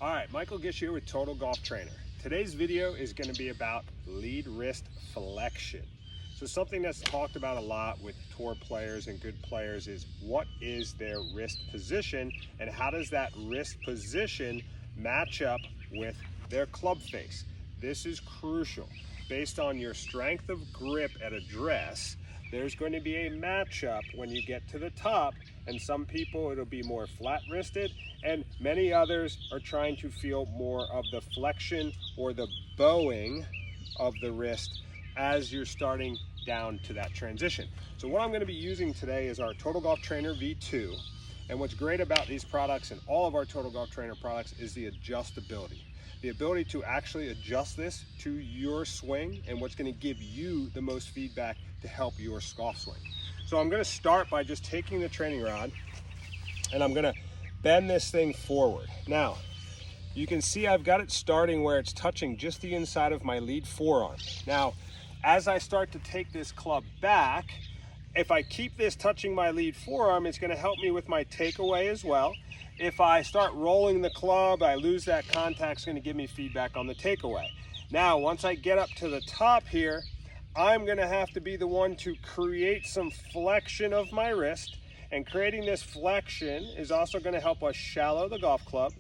All right, Michael Gish here with Total Golf Trainer. Today's video is going to be about lead wrist flexion. So something that's talked about a lot with tour players and good players is what is their wrist position and how does that wrist position match up with their club face. This is crucial. Based on your strength of grip at address, there's going to be a matchup when you get to the top, and some people it'll be more flat wristed and many others are trying to feel more of the flexion or the bowing of the wrist as you're starting down to that transition. So what I'm going to be using today is our Total Golf Trainer V2, and what's great about these products and all of our Total Golf Trainer products is the adjustability. The ability to actually adjust this to your swing and what's going to give you the most feedback to help your golf swing. So I'm going to start by just taking the training rod and I'm going to bend this thing forward. Now, you can see I've got it starting where it's touching just the inside of my lead forearm. Now, as I start to take this club back, if I keep this touching my lead forearm, it's going to help me with my takeaway as well. If I start rolling the club, I lose that contact, it's going to give me feedback on the takeaway. Now, once I get up to the top here, I'm going to have to be the one to create some flexion of my wrist, and creating this flexion is also going to help us shallow the golf club.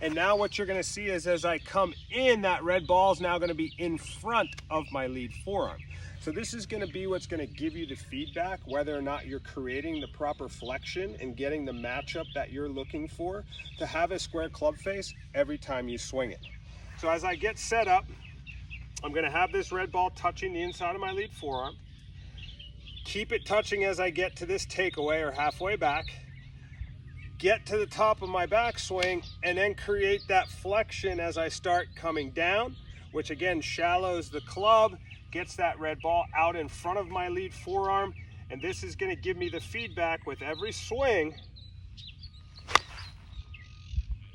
And now what you're going to see is as I come in, that red ball is now going to be in front of my lead forearm. So this is going to be what's going to give you the feedback, whether or not you're creating the proper flexion and getting the matchup that you're looking for to have a square club face every time you swing it. So as I get set up, I'm going to have this red ball touching the inside of my lead forearm. Keep it touching as I get to this takeaway or halfway back. Get to the top of my backswing and then create that flexion as I start coming down, which again shallows the club, gets that red ball out in front of my lead forearm, and this is going to give me the feedback with every swing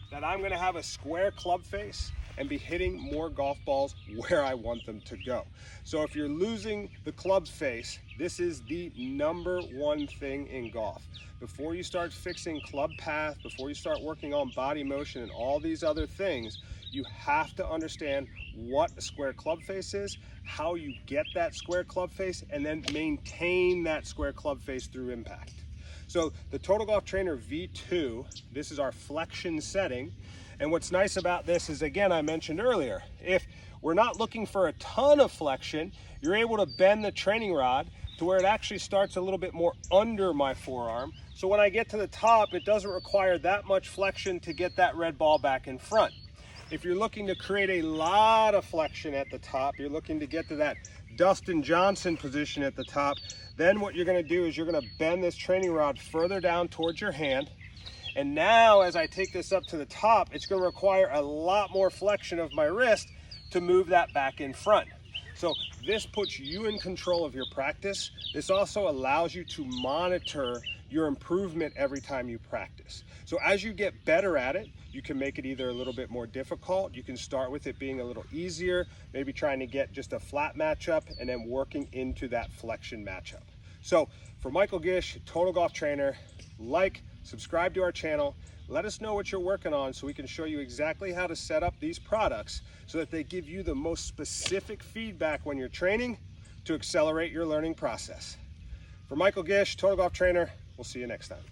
that I'm going to have a square club face and be hitting more golf balls where I want them to go. So if you're losing the club face, this is the #1 thing in golf. Before you start fixing club path, before you start working on body motion and all these other things, you have to understand what a square club face is, how you get that square club face, and then maintain that square club face through impact. So the Total Golf Trainer V2, this is our flexion setting. And what's nice about this is, again, I mentioned earlier, if we're not looking for a ton of flexion, you're able to bend the training rod to where it actually starts a little bit more under my forearm. So when I get to the top, it doesn't require that much flexion to get that red ball back in front. If you're looking to create a lot of flexion at the top, you're looking to get to that Dustin Johnson position at the top, then what you're going to do is you're going to bend this training rod further down towards your hand. And now as I take this up to the top, it's going to require a lot more flexion of my wrist to move that back in front. So this puts you in control of your practice. This also allows you to monitor your improvement every time you practice. So as you get better at it, you can make it either a little bit more difficult. You can start with it being a little easier, maybe trying to get just a flat matchup and then working into that flexion matchup. So for Michael Gish, Total Golf Trainer, subscribe to our channel, let us know what you're working on so we can show you exactly how to set up these products so that they give you the most specific feedback when you're training to accelerate your learning process. For Michael Gish, Total Golf Trainer, we'll see you next time.